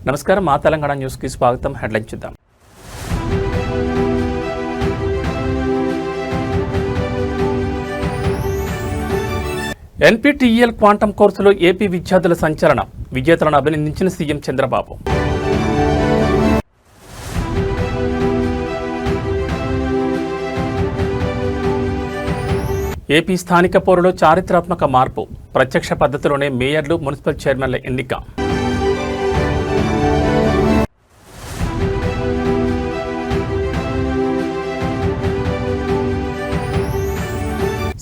నమస్కారం, మా తెలంగాణ న్యూస్ కి స్వాగతం. హెడ్లైన్ చూద్దాం. ఎన్పీటీఈఎల్ క్వాంటమ్ కోర్సులో ఏపీ విద్యార్థుల సంచలనం. విజేతలను అభినందించిన సీఎం చంద్రబాబు. ఏపీ స్థానిక పౌరులో చారిత్రాత్మక మార్పు. ప్రత్యక్ష పద్ధతిలోనే మేయర్లు, మున్సిపల్ చైర్మన్ల ఎన్నిక.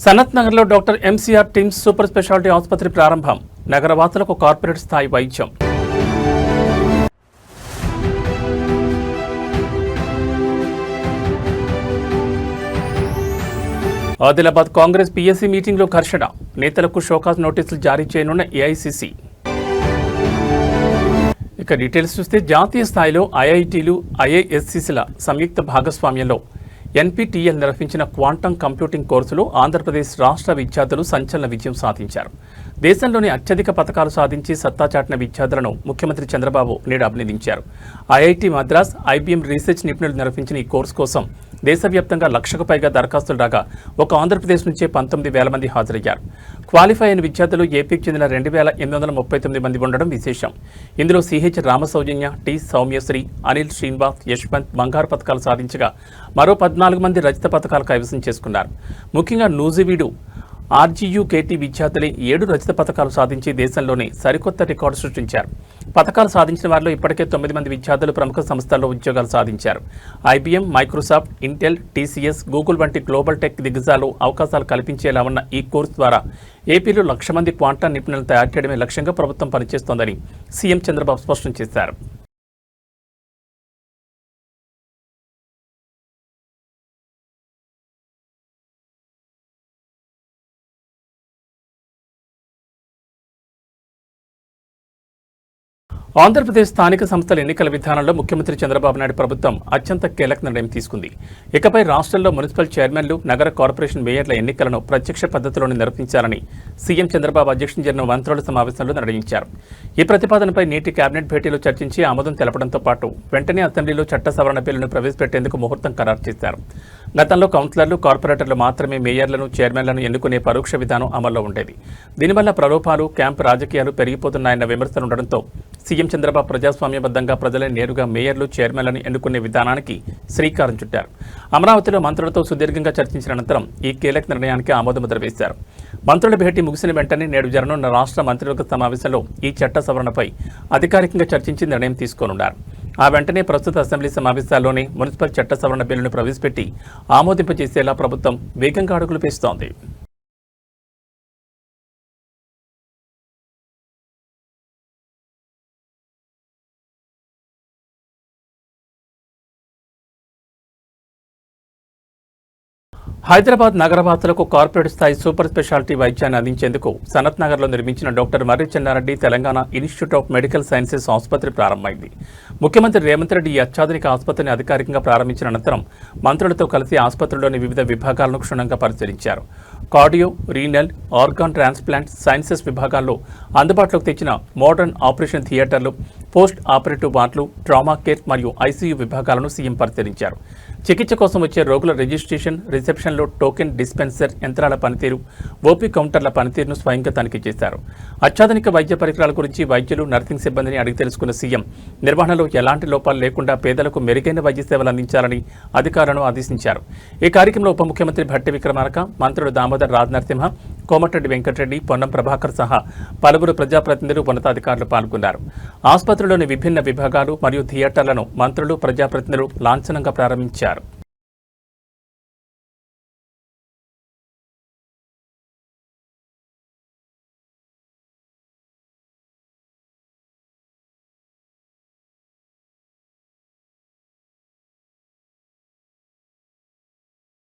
సనత్ నగర్లో doctor MCR TIMS super speciality ఆసుపత్రి ప్రారంభం. నగరవాసులకు కార్పొరేట్ స్థాయి వైద్యం. ఆదిలాబాద్ కాంగ్రెస్ పీఎస్సీ మీటింగ్లో ఘర్షణ. నేతలకు షోకాజ్ నోటీసులు జారీ చేయనున్న ఏఐసీసీ. ఇక డీటెయిల్స్ చూస్తే, జాతీయ స్థాయిలో ఐఐటీలు, ఐఐఎస్సీల సంయుక్త భాగస్వామ్యంలో ఎన్పీటీఎల్ నిర్వహించిన క్వాంటమ్ కంప్యూటింగ్ కోర్సులో ఆంధ్రప్రదేశ్ రాష్ట్ర విద్యార్థులు సంచలన విజయం సాధించారు. దేశంలోని అత్యధిక పథకాలు సాధించి సత్తా చాటిన విద్యార్థులను ముఖ్యమంత్రి చంద్రబాబు నేడు అభినందించారు. ఐఐటీ మద్రాస్, ఐబీఎం రీసెర్చ్ నిపుణులు నిర్వహించిన ఈ కోర్సు కోసం దేశవ్యాప్తంగా 1,00,000కు పైగా దరఖాస్తులు రాగా ఒక ఆంధ్రప్రదేశ్ నుంచే 19,000 మంది హాజరయ్యారు. క్వాలిఫై అయిన విద్యార్థులు ఏపీకి చెందిన 2,839 మంది ఉండడం విశేషం. ఇందులో సిహెచ్ రామసౌజన్య, టి సౌమ్యశ్రీ, అనిల్ శ్రీనివాస్, యశ్వంత్ బంగారు పథకాలు సాధించగా మరో 14 మంది రజత పథకాలు కైవసం చేసుకున్నారు. ముఖ్యంగా నూజివీడు ఆర్జీయూకేటీ విద్యార్థులే 7 రజత పథకాలు సాధించి దేశంలోనే సరికొత్త రికార్డు సృష్టించారు. పథకాలు సాధించిన వారిలో ఇప్పటికే 9 మంది విద్యార్థులు ప్రముఖ సంస్థల్లో ఉద్యోగాలు సాధించారు. IBM, Microsoft, Intel, TCS, Google వంటి గ్లోబల్ టెక్ దిగ్గజాలు అవకాశాలు కల్పించేలా ఉన్న ఈ కోర్సు ద్వారా ఏపీలో 1,00,000 మంది క్వాంటమ్ నిపుణులను తయారు చేయడమే లక్ష్యంగా ప్రభుత్వం పనిచేస్తోందని సీఎం చంద్రబాబు స్పష్టం చేశారు. ఆంధ్రప్రదేశ్ స్థానిక సంస్థల ఎన్నికల విధానంలో ముఖ్యమంత్రి చంద్రబాబు నాయుడు ప్రభుత్వం అత్యంత కీలక నిర్ణయం తీసుకుంది. ఇకపై రాష్ట్రంలో మున్సిపల్ చైర్మన్లు, నగర కార్పొరేషన్ మేయర్ల ఎన్నికలను ప్రత్యక్ష పద్ధతిలోనే నిర్వహించాలని సీఎం చంద్రబాబు అధ్యక్షతన జరిగిన మంత్రుల సమావేశంలో నిర్ణయించారు. ఈ ప్రతిపాదనపై నేటి కేబినెట్ భేటీలో చర్చించి ఆమోదం తెలపడంతో పాటు వెంటనే అసెంబ్లీలో చట్ట సవరణ బిల్లును ప్రవేశపెట్టేందుకు ముహూర్తం ఖరారు చేశారు. గతంలో కౌన్సిలర్లు, కార్పొరేటర్లు మాత్రమే మేయర్లను, చైర్మన్లను ఎన్నుకునే పరోక్ష విధానం అమల్లో ఉండేది. దీనివల్ల ప్రలోభాలు, క్యాంపు రాజకీయాలు పెరిగిపోతున్నాయన్న విమర్శలుండడంతో సీఎం చంద్రబాబు ప్రజాస్వామ్యబద్ధంగా ప్రజలే నేరుగా మేయర్లు, చైర్మన్లను ఎన్నుకునే విధానానికి శ్రీకారం చుట్టారు. అమరావతిలో మంత్రులతో సుదీర్ఘంగా చర్చించిన అనంతరం ఈ కీలక నిర్ణయానికి ఆమోదముద్ర వేశారు. మంత్రుల భేటీ ముగిసిన వెంటనే నేడు జరగనున్న రాష్ట్ర మంత్రివర్గ సమావేశంలో ఈ చట్ట సవరణపై అధికారికంగా చర్చించి నిర్ణయం తీసుకోనున్నారు. ఆ వెంటనే ప్రస్తుత అసెంబ్లీ సమావేశాల్లోనే మున్సిపల్ చట్ట సవరణ బిల్లును ప్రవేశపెట్టి ఆమోదింపజేసేలా ప్రభుత్వం వేగంగా అడుగులు వేస్తోంది. హైదరాబాద్ నగరవాసులకు కార్పొరేట్ స్థాయి సూపర్ స్పెషాలిటీ వైద్యాన్ని అందించేందుకు సనత్ నగర్లో నిర్మించిన doctor Marri Chennareddy Telangana institute of medical sciences ఆసుపత్రి ప్రారంభమైంది. ముఖ్యమంత్రి రేవంత్ రెడ్డి ఈ అత్యాధునిక ఆసుపత్రిని అధికారికంగా ప్రారంభించిన అనంతరం మంత్రులతో కలిసి ఆసుపత్రిలోని వివిధ విభాగాలను క్షుణ్ణంగా పరిశీలించారు. Cardio, renal, organ transplant, sciences విభాగాల్లో అందుబాటులోకి తెచ్చిన మోడర్న్ ఆపరేషన్ థియేటర్లు, పోస్ట్ ఆపరేటివ్ వార్డులు, ట్రామా కేర్ మరియు ఐసీయూ విభాగాలను సీఎం పరిశీలించారు. చికిత్స కోసం వచ్చే రోగుల రిజిస్ట్రేషన్, రిసెప్షన్లో టోకెన్ డిస్పెన్సర్ యంత్రాల పనితీరు, ఓపీ కౌంటర్ల పనితీరును స్వయంగా తనిఖీ చేశారు. అత్యాధునిక వైద్య పరికరాల గురించి వైద్యులు, నర్సింగ్ సిబ్బందిని అడిగి తెలుసుకున్న సీఎం నిర్వహణలో ఎలాంటి లోపాలు లేకుండా పేదలకు మెరుగైన వైద్య సేవలు అందించాలని అధికారులను ఆదేశించారు. ఈ కార్యక్రమంలో ఉప ముఖ్యమంత్రి భట్టి విక్రమార్క, మంత్రులు దామోదర్ రాజనరసింహ, కోమటిరెడ్డి వెంకటరెడ్డి, పొన్నం ప్రభాకర్ సహా పలువురు ప్రజాప్రతినిధులు, ఉన్నతాధికారులు పాల్గొన్నారు. ఆసుపత్రిలోని విభిన్న విభాగాలు మరియు థియేటర్లను మంత్రులు, ప్రజాప్రతినిధులు లాంఛనంగా ప్రారంభించారు.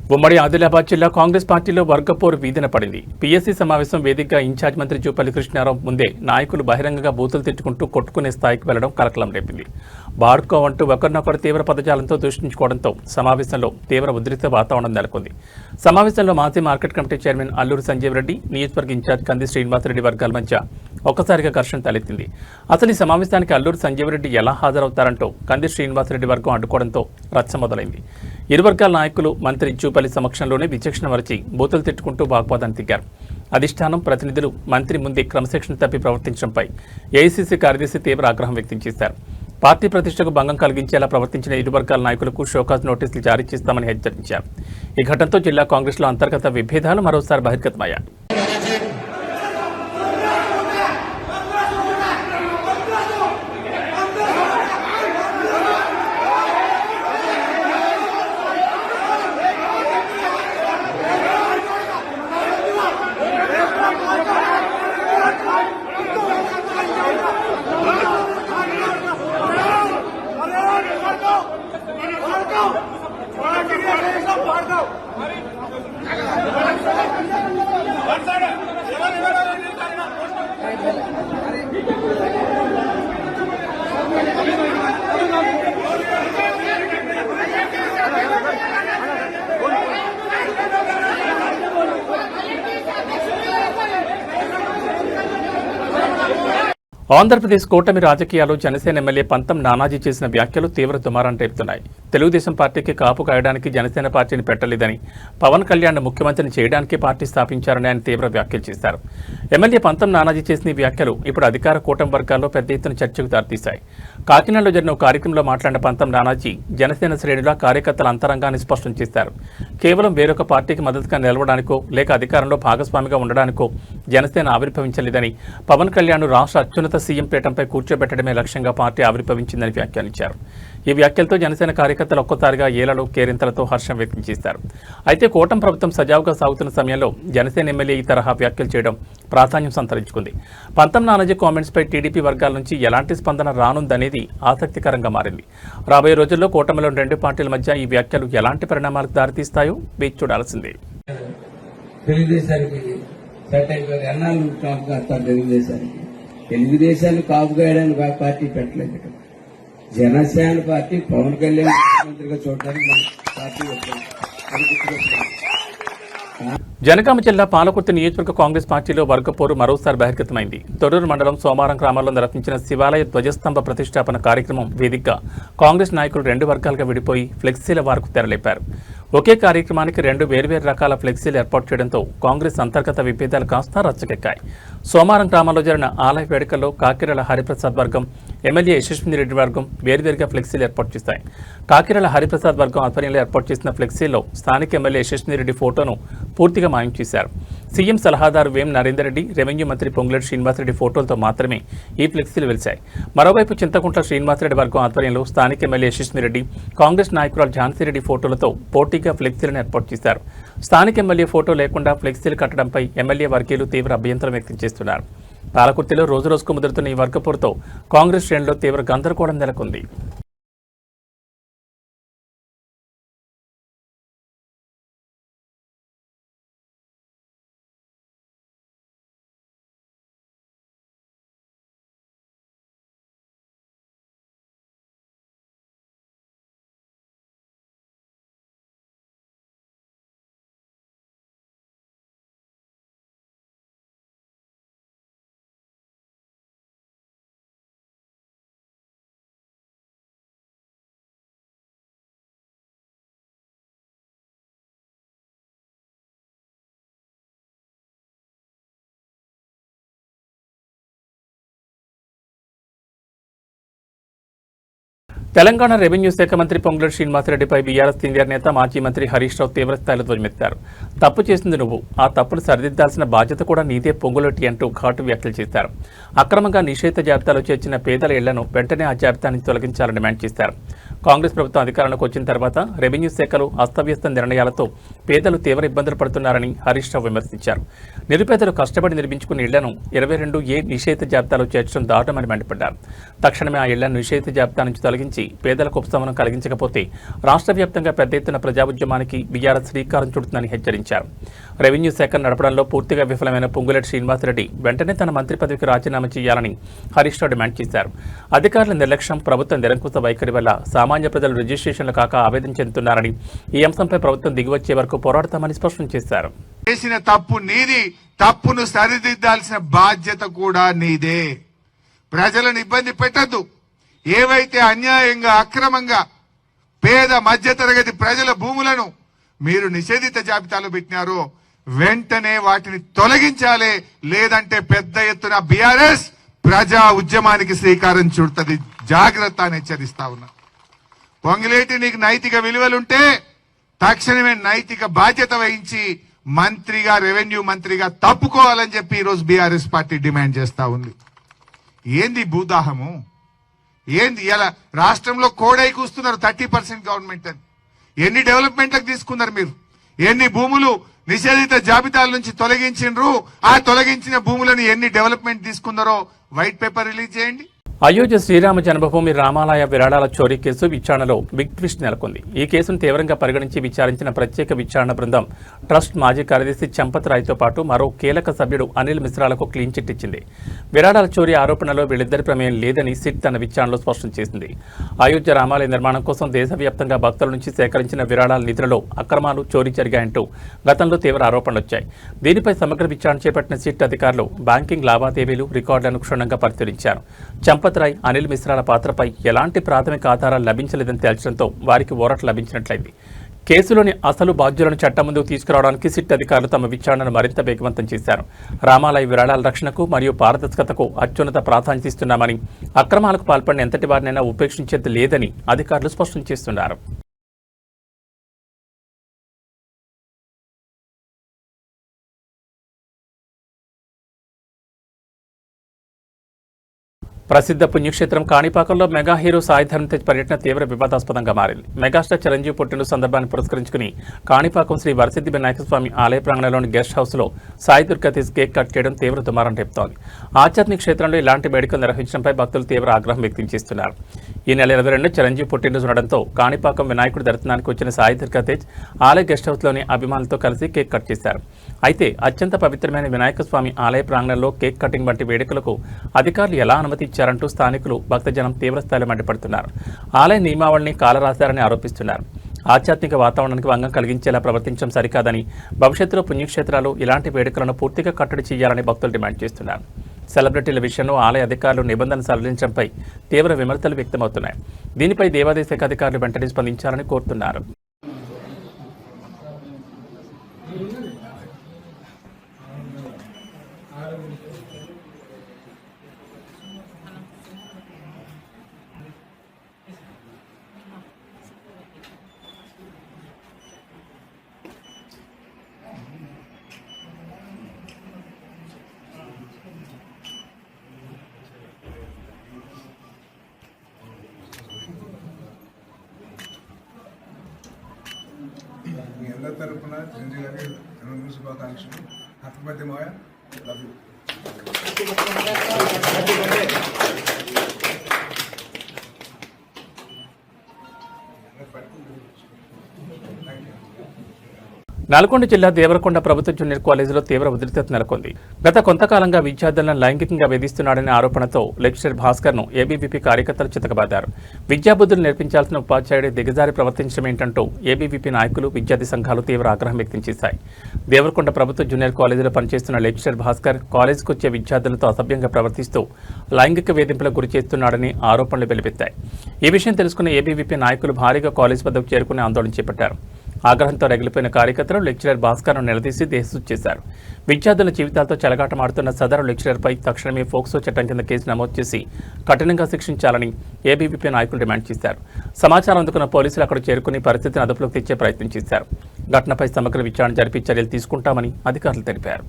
ఉమ్మడి ఆదిలాబాద్ జిల్లా కాంగ్రెస్ పార్టీలో వర్గపోరు వీధిన పడింది. పీఎస్సీ సమావేశం వేదికగా ఇన్ఛార్జ్ మంత్రి జూపల్లి కృష్ణారావు ముందే నాయకులు బహిరంగంగా బూతులు తిట్టుకుంటూ కొట్టుకునే స్థాయికి వెళ్లడం కలకలం రేపింది. బాడుకోవంటూ ఒకరినొకరు తీవ్ర పదజాలంతో దూషించుకోవడంతో సమావేశంలో తీవ్ర ఉద్రిక్త వాతావరణం నెలకొంది. సమావేశంలో మాజీ market committee chairman Alluri Sanjeev Reddy, నియోజకవర్గ ఇన్ఛార్జ్ కంది శ్రీనివాసరెడ్డి వర్గాల మధ్య ఒక్కసారిగా ఘర్షణ తలెత్తింది. అసలు ఈ సమావేశానికి అల్లూరి సంజీవ్ రెడ్డి ఎలా హాజరవుతారంటూ కంది శ్రీనివాసరెడ్డి వర్గం అడ్డుకోవడంతో రచ్చ మొదలైంది. ఇరు వర్గాల నాయకులు మంత్రి జూపల్లి సమక్షంలోనే విచక్షణ వరచి బూతులు తిట్టుకుంటూ వాగ్వాదాన్ని దిగారు. అధిష్టానం ప్రతినిధులు మంత్రి ముందే క్రమశిక్షణ తప్పి ప్రవర్తించడంపై ఏఐసీసీ కార్యదర్శి తీవ్ర ఆగ్రహం వ్యక్తం చేశారు. పార్టీ ప్రతిష్టకు భంగం కలిగించేలా ప్రవర్తించిన ఇరు వర్గాల నాయకులకు షోకాజ్ నోటీసులు జారీ చేస్తామని హెచ్చరించారు. ఈ ఘటనతో జిల్లా కాంగ్రెస్లో అంతర్గత విభేదాలు మరోసారి బహిర్గతమయ్యాయి. ఆంధ్రప్రదేశ్ కూటమి రాజకీయాల్లో జనసేన ఎమ్మెల్యే పంతం నానాజీ చేసిన వ్యాఖ్యలు తీవ్ర దుమారం రేపుతున్నాయి. తెలుగుదేశం పార్టీకి కాపు కాయడానికి జనసేన పార్టీని పెట్టలేదని, పవన్ కళ్యాణ్ ముఖ్యమంత్రిని చేయడానికి పార్టీ స్థాపించారని ఆయన తీవ్ర వ్యాఖ్యలు చేశారు. ఎమ్మెల్యే పంతం నానాజీ చేసిన ఈ వ్యాఖ్యలు ఇప్పుడు అధికార కూటమి వర్గాల్లో పెద్ద ఎత్తున చర్చకు దారితీశాయి. కాకినాడలో జరిగిన కార్యక్రమంలో మాట్లాడిన పంతం నానాజీ జనసేన శ్రేణుల కార్యకర్తల అంతరంగాన్ని స్పష్టం చేశారు. కేవలం వేరొక పార్టీకి మద్దతుగా నిలవడానికో లేక అధికారంలో భాగస్వామిగా ఉండడానికో జనసేన ఆవిర్భవించలేదని, పవన్ కళ్యాణ్ రాష్ట్ర అత్యున్నత సీఎం పీఠంపై కూర్చోబెట్టడమే లక్ష్యంగా పార్టీ ఆవిర్భవించిందని వ్యాఖ్యానించారు. ఈ వ్యాఖ్యలతో జనసేన కార్యకర్తలు ఒక్కసారిగా ఏలలు కేరింతలతో హర్షం వ్యక్తం చేశారు. అయితే కూటమి ప్రభుత్వం సజావుగా సాగుతున్న సమయంలో జనసేన ఎమ్మెల్యే ఈ తరహా వ్యాఖ్యలు చేయడం ప్రాధాన్యం సంతరించుకుంది. పంతం నానాజీ కామెంట్స్పై టీడీపీ వర్గాల నుంచి ఎలాంటి స్పందన రానుందనేది ఆసక్తికరంగా మారింది. రాబోయే రోజుల్లో కూటమిలోని రెండు పార్టీల మధ్య ఈ వ్యాఖ్యలు ఎలాంటి పరిణామాలకు దారితీస్తాయో వేచి చూడాల్సిందే. తెలుగుదేశాన్ని కాపుగాయడానికి పార్టీ పెట్టలేదు. జనసేన పార్టీ పవన్ కళ్యాణ్ ముఖ్యమంత్రిగా చూడడానికి మన పార్టీ జనగామ జిల్లా పాలకుర్తి నియోజకవర్గ కాంగ్రెస్ పార్టీలో వర్గపోరు మరోసారి బహిర్గతమైంది. తొర్రూరు మండలం సోమారం గ్రామాల్లో నిర్వహించిన శివాలయ ధ్వజస్తంభ ప్రతిష్టాపన కార్యక్రమం వేదికగా కాంగ్రెస్ నాయకులు రెండు వర్గాలుగా విడిపోయి ఫ్లెక్సీల వారకు తెరలేపారు. ఒకే కార్యక్రమానికి రెండు వేర్వేరు రకాల ఫ్లెక్సీలు ఏర్పాటు చేయడంతో కాంగ్రెస్ అంతర్గత విభేదాలు కాస్త రచ్చకెక్కాయి. సోమారం గ్రామంలో జరిగిన ఆలయ వేడుకల్లో కాకిరాల హరిప్రసాద్ వర్గం, ఎమ్మెల్యే యశస్విని రెడ్డి వర్గం వేర్వేరుగా ఫ్లెక్సీలు ఏర్పాటు చేశాయి. కాకిరాల హరిప్రసాద్ వర్గం ఆధ్వర్యంలో ఏర్పాటు చేసిన ఫ్లెక్సీల్లో స్థానిక ఎమ్మెల్యే యశస్విని రెడ్డి ఫోటోను పూర్తిగా మాయం చేశారు. సీఎం సలహాదారు వేం నరేందర్ రెడ్డి, రెవెన్యూ మంత్రి పొంగులేటి శ్రీనివాసరెడ్డి ఫోటోలతో మాత్రమే ఈ ఫ్లెక్సీలు వెలిశాయి. మరోవైపు చింతకుంట్ల శ్రీనివాసరెడ్డి వర్గం ఆధ్వర్యంలో స్థానిక ఎమ్మెల్యే యశస్విని రెడ్డి, కాంగ్రెస్ నాయకురాలు ఝాన్సీరెడ్డి ఫోటోలతో పోటీగా ఫ్లెక్సీలను ఏర్పాటు చేశారు. స్థానిక ఎమ్మెల్యే ఫోటో లేకుండా ఫ్లెక్సీలు కట్టడంపై ఎమ్మెల్యే వర్గీయులు తీవ్ర అభ్యంతరం వ్యక్తం చేస్తున్నారు. పాలకుర్తిలో రోజురోజుకు ముదురుతున్న ఈ వర్గపోరుతో కాంగ్రెస్ శ్రేణుల్లో తీవ్ర గందరగోళం నెలకొంది. తెలంగాణ రెవెన్యూ శాఖ మంత్రి పొంగులేటి శ్రీనివాసరెడ్డిపై బీఆర్ఎస్ సీనియర్ నేత మాజీ మంత్రి హరీష్ రావు తీవ్రస్థాయిలో ధ్వజమెత్తారు. తప్పు చేసింది నువ్వు, ఆ తప్పును సరిదిద్దాల్సిన బాధ్యత కూడా నీదే పొంగులేటి అంటూ ఘాటు వ్యాఖ్యలు చేశారు. అక్రమంగా నిషేధ జాబితాలో చేర్చిన పేదల ఇళ్లను వెంటనే ఆ జాబితా నుంచి తొలగించాలని డిమాండ్ చేశారు. కాంగ్రెస్ ప్రభుత్వం అధికారంలోకి వచ్చిన తర్వాత రెవెన్యూ శాఖలో అస్తవ్యస్త నిర్ణయాలతో పేదలు తీవ్ర ఇబ్బందులు పడుతున్నారని హరీష్ రావు విమర్శించారు. నిరుపేదలు కష్టపడి నిర్మించుకున్న ఇళ్లను 22A నిషేధ జాబితాలో చేర్చడం దారుణమని మండిపడ్డారు. తక్షణమే ఆ ఇళ్లను నిషేధ జాబితా నుంచి తొలగించి పేదలకు ఉపశమనం కలిగించకపోతే రాష్ట్ర వ్యాప్తంగా పెద్ద ఎత్తున ప్రజా ఉద్యమానికి బీఆర్ఎస్ శ్రీకారం చుడుతుందని హెచ్చరించారు. రెవెన్యూ శాఖ నడపడంలో పూర్తిగా విఫలమైన పొంగులేటి శ్రీనివాసరెడ్డి వెంటనే తన మంత్రి పదవికి రాజీనామా చేయాలని హరీష్ రావు డిమాండ్ చేశారు. అధికారుల నిర్లక్ష్యం, ప్రభుత్వం నిరంకుశ వైఖరి వల్ల సామాన్య ప్రజలు రిజిస్ట్రేషన్లు కాక ఆవేదన చెందుతున్నారని, ఈ అంశంపై ప్రభుత్వం దిగివచ్చే వరకు పోరాడతామని స్పష్టం చేశారు. చేసిన తప్పు నీది, తప్పును సరిదిద్దాల్సిన బాధ్యత కూడా నీదే. ప్రజలను ఇబ్బంది పెట్టద్దు. ఏవైతే అన్యాయంగా, అక్రమంగా పేద మధ్యతరగతి ప్రజల భూములను మీరు నిషేధిత జాబితాలో పెట్టినారో వెంటనే వాటిని తొలగించాలి. లేదంటే పెద్ద ఎత్తున బీఆర్ఎస్ ప్రజా ఉద్యమానికి శ్రీకారం చుడుతుంది. జాగ్రత్త అని హెచ్చరిస్తా ఉన్నా. పొంగులేటి నీకు నైతిక విలువలుంటే తక్షణమే నైతిక బాధ్యత వహించి మంత్రిగా, రెవెన్యూ మంత్రిగా తప్పుకోవాలని చెప్పి ఈరోజు బీఆర్ఎస్ పార్టీ డిమాండ్ చేస్తా ఉంది. ఏంది భూదాహము? ఏంది ఇలా రాష్ట్రంలో కోడై కూస్తున్నారు 30% గవర్నమెంట్ అని. ఎన్ని డెవలప్మెంట్లకు తీసుకున్నారు మీరు? ఎన్ని భూములు నిషేధిత జాబితాల నుంచి తొలగించిండ్రు? ఆ తొలగించిన భూములను ఎన్ని డెవలప్మెంట్ తీసుకున్నారో వైట్ పేపర్ రిలీజ్ చేయండి. అయోధ్య శ్రీరామ జన్మభూమి రామాలయ విరాళాల చోరీ కేసు విచారణలో బిగ్ ట్విస్ట్ నెలకొంది. ఈ కేసును తీవ్రంగా పరిగణించి విచారించిన ప్రత్యేక విచారణ బృందం ట్రస్ట్ మాజీ కార్యదర్శి చంపత్ రాయ్తో పాటు మరో కీలక సభ్యుడు అనిల్ మిశ్రాలకు క్లీన్ చిట్ ఇచ్చింది. విరాళాల చోరీ ఆరోపణలో వీళ్ళిద్దరి ప్రమేయం లేదని సిట్ తన విచారణలో స్పష్టం చేసింది. అయోధ్య రామాలయ నిర్మాణం కోసం దేశవ్యాప్తంగా భక్తుల నుంచి సేకరించిన విరాళాల నిధులలో అక్రమాలు, చోరీ జరిగాయంటూ గతంలో తీవ్ర ఆరోపణలు వచ్చాయి. దీనిపై సమగ్ర విచారణ చేపట్టిన సిట్ అధికారులు బ్యాంకింగ్ లావాదేవీలు, రికార్డులను క్షుణ్ణంగా పరిశీలించారు. చంపత్ రాయ్, అనిల్ మిశ్రాల పాత్రపై ఎలాంటి ప్రాథమిక ఆధారాలు లభించలేదని తేల్చడంతో వారికి ఊరట లభించినట్లయింది. కేసులోని అసలు బాధ్యులను చట్టం ముందుకు తీసుకురావడానికి సిట్ అధికారులు తమ విచారణను మరింత వేగవంతం చేశారు. రామాలయ విరాళాల రక్షణకు మరియు పారదర్శకతకు అత్యున్నత ప్రాధాన్యత ఇస్తున్నామని, అక్రమాలకు పాల్పడిన ఎంతటి వారినైనా ఉపేక్షించేది లేదని అధికారులు స్పష్టం చేస్తున్నారు. ప్రసిద్ధ పుణ్యక్షేత్రం కాణిపాకంలో మెగా హీరో సాయి ధరమ్ తేజ్ పర్యటన తీవ్ర వివాదాస్పదంగా మారింది. మెగాస్టార్ చిరంజీవి పుట్టినరోజు సందర్భాన్ని పురస్కరించుకుని కాణిపాకం శ్రీ వరసిద్ధి వినాయక స్వామి ఆలయ ప్రాంగణంలోని గెస్ట్ హౌస్లో సాయి దుర్గా తేజ్ కేక్ కట్ చేయడం తీవ్ర దుమారం రేపుతోంది. ఆధ్యాత్మిక క్షేత్రంలో ఇలాంటి వేడుకలు నిర్వహించడంపై భక్తులు తీవ్ర ఆగ్రహం వ్యక్తం చేస్తున్నారు. ఈ నెల 22 చిరంజీవి పుట్టినరోజు ఉండడంతో కాణిపాకం వినాయకుడి దర్శనానికి వచ్చిన సాయి దుర్గా తేజ్ ఆలయ గెస్ట్ హౌస్లోని అభిమానులతో కలిసి కేక్ కట్ చేశారు. అయితే అత్యంత పవిత్రమైన వినాయక స్వామి ఆలయ ప్రాంగణంలో కేక్ కటింగ్ వంటి వేడుకలకు అధికారులు ఎలా అనుమతి ఇచ్చారంటూ స్థానికులు, భక్తజనం తీవ్రస్థాయిలో మండిపడుతున్నారు. ఆలయ నియమావళిని కాలరాశారని ఆరోపిస్తున్నారు. ఆధ్యాత్మిక వాతావరణానికి భంగం కలిగించేలా ప్రవర్తించడం సరికాదని, భవిష్యత్తులో పుణ్యక్షేత్రాలు ఇలాంటి వేడుకలను పూర్తిగా కట్టడి చేయాలని భక్తులు డిమాండ్ చేస్తున్నారు. సెలబ్రిటీల విషయంలో ఆలయ అధికారులు నిబంధనలు సడలించడంపై తీవ్ర విమర్శలు వ్యక్తమవుతున్నాయి. దీనిపై దేవాదాయ శాఖ అధికారులు వెంటనే స్పందించాలని కోరుతున్నారు. మీ అందరి తరఫున చిరంజీవి గారి జన్మదిన శుభాకాంక్షలు. హ్యాపీ బర్త్డే మావయ్య, లవ్ యూ. నల్గొండ జిల్లా దేవరకొండ ప్రభుత్వ జూనియర్ కాలేజీలో తీవ్ర ఉద్రిక్తత నెలకొంది. గత కొంతకాలంగా విద్యార్థులను లైంగికంగా వేధిస్తున్నాడనే ఆరోపణతో లెక్చరర్ భాస్కర్ను ఏబీవీపీ కార్యకర్తలు చితకబాదారు. విద్యాబుద్ధులు నేర్పించాల్సిన ఉపాధ్యాయుడే దిగజారి ప్రవర్తించడం ఏంటంటూ ఏబీవీపీ నాయకులు, విద్యార్థి సంఘాలు తీవ్ర ఆగ్రహం వ్యక్తం చేశాయి. దేవరకొండ ప్రభుత్వ జూనియర్ కాలేజీలో పనిచేస్తున్న లెక్చరర్ భాస్కర్ కాలేజీకి వచ్చే విద్యార్థులతో అసభ్యంగా ప్రవర్తిస్తూ లైంగిక వేధింపులకు గురి చేస్తున్నాడని ఆరోపణలు వెలువెత్తాయి. ఈ విషయం తెలుసుకున్న ఏబీవీపీ నాయకులు భారీగా కాలేజ్ వద్దకు చేరుకుని ఆందోళన చేపట్టారు. ఆగ్రహంతో రగిలిపోయిన కార్యకర్తలు లెక్చరర్ భాస్కర్ను నిలదీసి దేశశుద్ధి చేశారు. విద్యార్థుల జీవితాలతో చెలగాటమాడుతున్న సదరు లెక్చరర్పై తక్షణమే ఫోక్సో చట్టం కింద కేసు నమోదు చేసి కఠినంగా శిక్షించాలని ఏబీవీపీ నాయకులు డిమాండ్ చేశారు. సమాచారం అందుకున్న పోలీసులు అక్కడ చేరుకుని పరిస్థితిని అదుపులోకి తెచ్చే ప్రయత్నం చేశారు. ఘటనపై సమగ్ర విచారణ జరిపి చర్యలు తీసుకుంటామని అధికారులు తెలిపారు.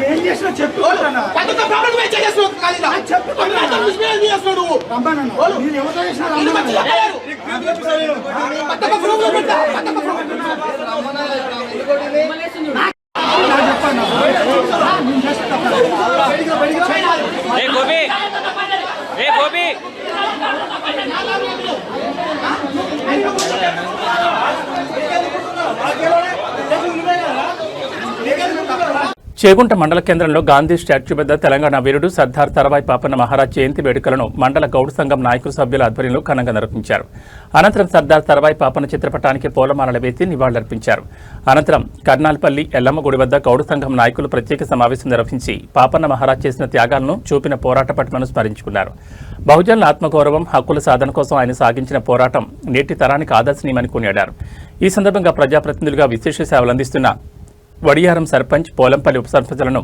ఏం చేసినా చెప్పు నేను ఎవరితో చేసినా చేగుంట మండల కేంద్రంలో గాంధీ స్టాచ్యూ వద్ద తెలంగాణ వీరుడు సర్దార్ సర్వాయి పాపన్న మహారాజ్ జయంతి వేడుకలను మండల గౌడ్ సంఘం నాయకుల సభ్యుల ఆధ్వర్యంలో ఘనంగా నిర్వహించారు. అనంతరం సర్దార్ సర్వాయి పాపన్న చిత్రపటానికి పూలమాలలు వేసి నివాళులర్పించారు. అనంతరం కర్నాల్పల్లి ఎల్లమ్మ గుడి వద్ద గౌడ్ సంఘం నాయకులు ప్రత్యేక సమావేశం నిర్వహించి పాపన్న మహారాజ్ చేసిన త్యాగాలను చూపిన పోరాట పటిమను స్మరించుకున్నారు. బహుజనుల ఆత్మగౌరవం, హక్కుల సాధన కోసం ఆయన సాగించిన పోరాటం నేటి తరానికి ఆదర్శనీయమని కొనియాడారు. ఈ సందర్భంగా ప్రజాప్రతినిధులుగా విశేష సేవలు అందిస్తున్న వడియారం సర్పంచ్, పోలంపల్లి ఉప సర్పంచులను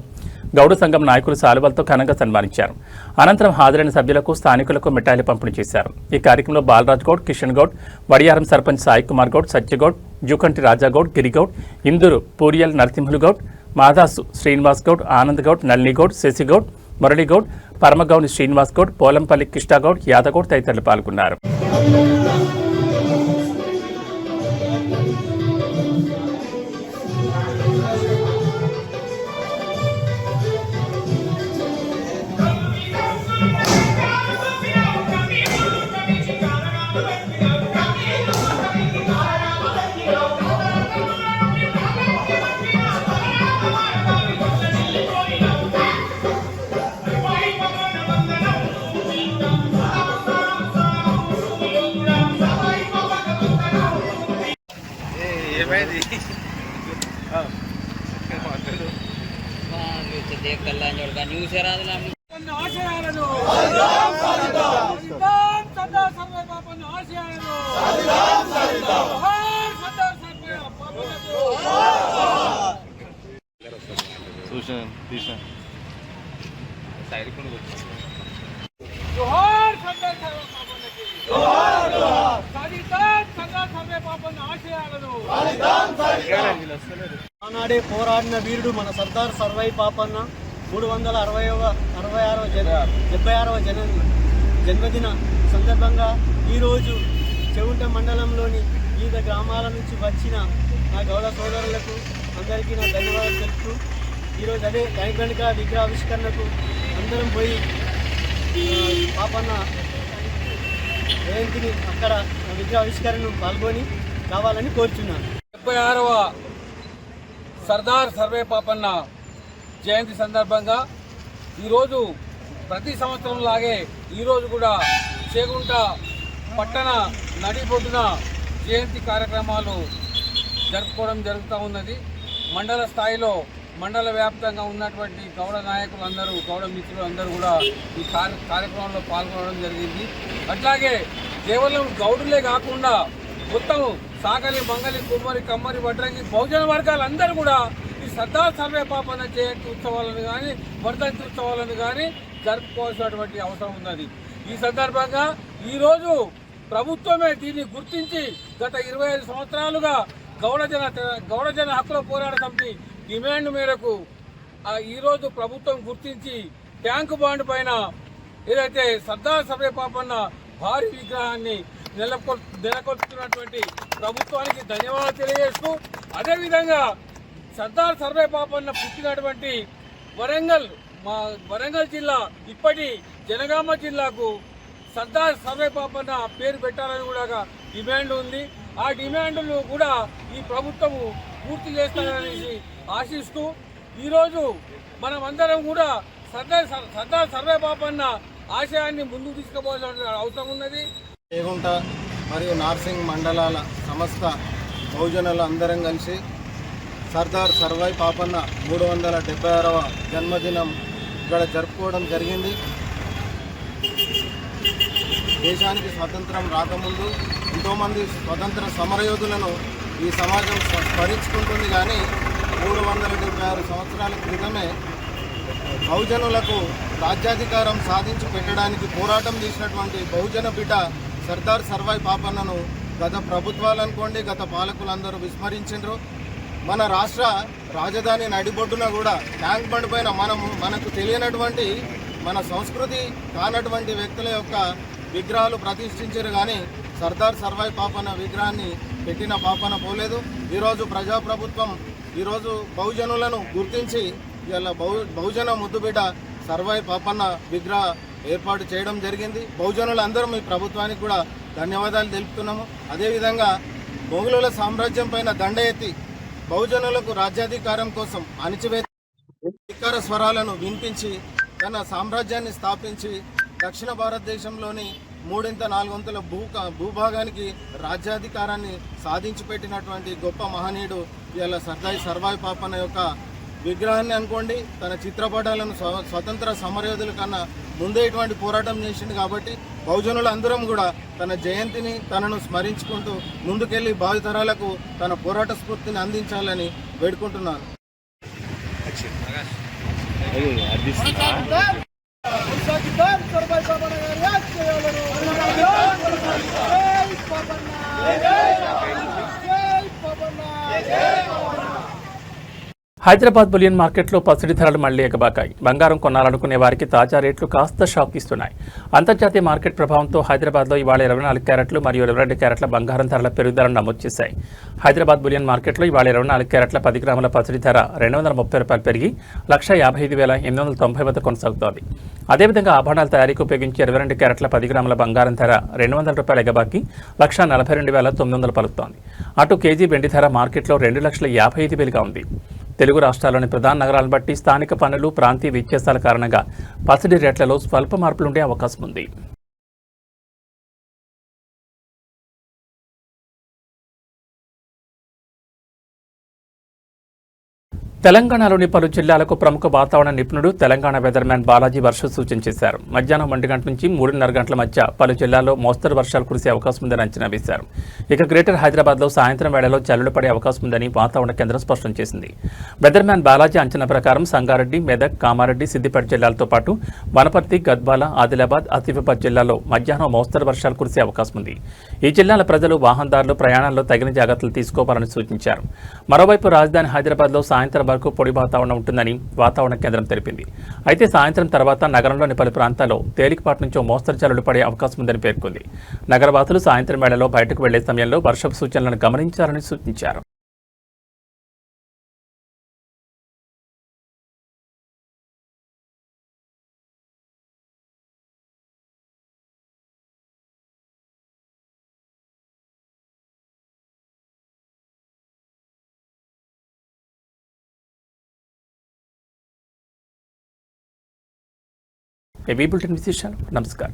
గౌడ సంఘం నాయకులు సాలువలతో ఘనంగా సన్మానించారు. అనంతరం హాజరైన సభ్యులకు, స్థానికులకు మిఠాయిలు పంపిణీ చేశారు. ఈ కార్యక్రమంలో బాలరాజ్ గౌడ్, కిషన్ గౌడ్, వడియారం సర్పంచ్ సాయి కుమార్ గౌడ్, సత్యగౌడ్, జూకంటి రాజాగౌడ్, గిరిగౌడ్, ఇందూరు పూరియల్ నరసింహులు గౌడ్, మాదాసు శ్రీనివాస్ గౌడ్, ఆనంద్ గౌడ్, నల్లిగౌడ్, శశిగౌడ్, మురళీగౌడ్, పరమగౌని శ్రీనివాస్ గౌడ్, పోలంపల్లి కృష్ణగౌడ్, యాదగౌడ్ తదితరులు పాల్గొన్నారు. ఆనాడే పోరాడిన వీరుడు మన సర్దార్ సర్వాయి పాపన్న 376వ జన్మదిన సందర్భంగా ఈరోజు చెవుంట మండలంలోని వివిధ గ్రామాల నుంచి వచ్చిన నా గౌడ సోదరులకు అందరికీ నా ధన్యవాదాలు తెలుపుతూ ఈరోజు అదే ట్యాంక్ వెనుక విగ్రహావిష్కరణకు అందరం పోయి పాపన్న జయంతిని అక్కడ విగ్రహావిష్కరణను పాల్గొని కావాలని కోరుచున్నాను. 76వ సర్దార్ సర్వాయి పాపన్న జయంతి సందర్భంగా ఈరోజు ప్రతి సంవత్సరం లాగే ఈరోజు కూడా చేగుంట పట్టణ నడిబొడ్డున జయంతి కార్యక్రమాలు జరుపుకోవడం జరుగుతూ ఉన్నది. మండల స్థాయిలో మండల వ్యాప్తంగా ఉన్నటువంటి గౌడ నాయకులు అందరూ, గౌడ మిత్రులు అందరూ కూడా ఈ కార్యక్రమంలో పాల్గొనడం జరిగింది. అట్లాగే కేవలం గౌడులే కాకుండా మొత్తం సాగలి, మంగలి, కుమ్మరి, కమ్మరి, వడ్రంగి బహుజన వర్గాలందరూ కూడా ఈ సర్దార్ సర్వాయి పాపన్న జయంతి ఉత్సవాలను కానీ, వర్ధంతి ఉత్సవాలను కానీ జరుపుకోవాల్సినటువంటి అవసరం ఉన్నది. ఈ సందర్భంగా ఈరోజు ప్రభుత్వమే దీన్ని గుర్తించి గత 25 సంవత్సరాలుగా గౌడజన హక్కుల పోరాట సమితి డిమాండ్ మేరకు ఈరోజు ప్రభుత్వం గుర్తించి ట్యాంకు బాండ్ పైన ఏదైతే సర్దార్ సర్వాయి పాపన్న భారీ విగ్రహాన్ని నెలకొల్పుతున్నటువంటి ప్రభుత్వానికి ధన్యవాదాలు తెలియజేస్తూ, అదేవిధంగా సర్దార్ సర్వాయి పాపన్న పుట్టినటువంటి వరంగల్ జిల్లా ఇప్పటి జనగామ జిల్లాకు సర్దార్ సర్వాయి పాపన్న పేరు పెట్టాలని కూడా డిమాండ్ ఉంది. ఆ డిమాండ్ను కూడా ఈ ప్రభుత్వము పూర్తి చేస్తారనేసి ఆశిస్తూ ఈరోజు మనమందరం కూడా సర్దార్ సర్వాయి పాపన్న ఆశయాన్ని ముందుకు తీసుకుపోవాల్సిన అవసరం ఉన్నది. చేగుంట మరియు నార్సింగ్ మండలాల సమస్త బహుజనులు అందరం కలిసి సర్దార్ సర్వాయి పాపన్న 376వ జన్మదినం ఇక్కడ జరుపుకోవడం జరిగింది. దేశానికి స్వతంత్రం రాకముందు ఎంతోమంది స్వతంత్ర సమరయోధులను ఈ సమాజం స్మరించుకుంటుంది. కానీ 376 సంవత్సరాల క్రితమే బహుజనులకు రాజ్యాధికారం సాధించి పెట్టడానికి పోరాటం చేసినటువంటి బహుజన బిడ్డ సర్దార్ సర్వాయి పాపన్నను గత ప్రభుత్వాలు అనుకోండి, గత పాలకులందరూ విస్మరించారు. మన రాష్ట్ర రాజధాని నడిబొడ్డున కూడా ట్యాంక్ బండ్ పైన మనకు తెలియనటువంటి మన సంస్కృతి కానటువంటి వ్యక్తుల యొక్క విగ్రహాలు ప్రతిష్ఠించారు, కానీ సర్దార్ సర్వాయి పాపన్న విగ్రహాన్ని పెట్టిన పాపన పోలేదు. ఈరోజు ప్రజాప్రభుత్వం ఈరోజు బహుజనులను గుర్తించి ఇలా బహుజన ముద్దుబిడ్డ సర్వాయి పాపన్న విగ్రహ ఏర్పాటు చేయడం జరిగింది. బహుజనులందరూ మీ ప్రభుత్వానికి కూడా ధన్యవాదాలు తెలుపుతున్నాము. అదేవిధంగా మొఘలుల సామ్రాజ్యం పైన దండ ఎత్తి బహుజనులకు రాజ్యాధికారం కోసం అణిచివేత ధిక్కార స్వరాలను వినిపించి తన సామ్రాజ్యాన్ని స్థాపించి దక్షిణ భారతదేశంలోని 3/4 భూభాగానికి రాజ్యాధికారాన్ని సాధించి పెట్టినటువంటి గొప్ప మహనీయుడు ఇలా సర్దార్ సర్వాయి పాపన్న యొక్క విగ్రహాన్ని అనుకోండి, తన చిత్రపటాలను స్వతంత్ర సమరయోధుల కన్నా ముందే ఇటువంటి పోరాటం చేసిండు. కాబట్టి బహుజనులు అందరం కూడా తన జయంతిని తనను స్మరించుకుంటూ ముందుకెళ్లి భావితరాలకు తన పోరాట స్ఫూర్తిని అందించాలని వేడుకుంటున్నాను. హైదరాబాద్ బులియన్ మార్కెట్లో పసిడి ధరలు మళ్లీ ఎగబాకాయి. బంగారం కొనాలనుకునే వారికి తాజా రేట్లు కాస్త షాక్ ఇస్తున్నాయి. అంతర్జాతీయ మార్కెట్ ప్రభావంతో హైదరాబాద్లో ఇవాళ 24 క్యారెట్లు మరియు 22 క్యారెట్ల బంగారం ధరల పెరుగుదలను నమోదు చేశాయి. హైదరాబాద్ బులియన్ మార్కెట్లో ఇవాళ 24 క్యారెట్ల 10 గ్రాముల పసిడి ధర ₹230 పెరిగి 1,55,890 వద్ద కొనసాగుతోంది. అదేవిధంగా ఆభరణాల తయారీకి ఉపయోగించే 22 క్యారెట్ల 10 గ్రాముల బంగారం ధర ₹200 ఎగబాకి 1,42,900 పలుకుతోంది. అటు కేజీ వెండి ధర మార్కెట్లో 2,55,000గా ఉంది. తెలుగు రాష్ట్రాల్లోని ప్రధాన నగరాలను బట్టి స్థానిక పన్నులు, ప్రాంతీయ వ్యత్యాసాల కారణంగా పసిడి రేట్లలో స్వల్ప మార్పులుండే అవకాశం ఉంది. తెలంగాణలోని పలు జిల్లాలకు ప్రముఖ వాతావరణ నిపుణుడు తెలంగాణ వెదర్ మ్యాన్ బాలాజీ వర్ష సూచన చేశారు. మధ్యాహ్నం 1 గంటల నుంచి 3:30 గంటల మధ్య పలు జిల్లాల్లో మోస్తరు వర్షాలు కురిసే అవకాశం ఉందని అంచనా వేశారు. ఇక గ్రేటర్ హైదరాబాద్లో సాయంత్రం వేళలో జల్లులు పడే అవకాశం ఉందని వాతావరణ కేంద్రం స్పష్టం చేసింది. వెదర్ మ్యాన్ బాలాజీ అంచనా ప్రకారం సంగారెడ్డి, మెదక్, కామారెడ్డి, సిద్దిపేట జిల్లాలతో పాటు వనపర్తి, గద్వాల, ఆదిలాబాద్, ఆసిఫాబాద్ జిల్లాల్లో మధ్యాహ్నం మోస్తరు వర్షాలు కురిసే అవకాశం ఉంది. ఈ జిల్లాల ప్రజలు, వాహనదారులు ప్రయాణాల్లో తగిన జాగ్రత్తలు తీసుకోవాలని సూచించారు. మరోవైపు రాజధాని హైదరాబాద్లో సాయంత్రం వరకు పొడి వాతావరణం ఉంటుందని వాతావరణ కేంద్రం తెలిపింది. అయితే సాయంత్రం తర్వాత నగరంలోని పలు ప్రాంతాల్లో తేలికపాటి నుంచి మోస్తరు జల్లులు పడే అవకాశం ఉందని పేర్కొంది. నగరవాసులు సాయంత్రం వేళలో బయటకు వెళ్లే సమయంలో వర్షపు సూచనలను గమనించాలని సూచించారు. ఏబీ బులెటిన్ విశేషాలు. నమస్కారం.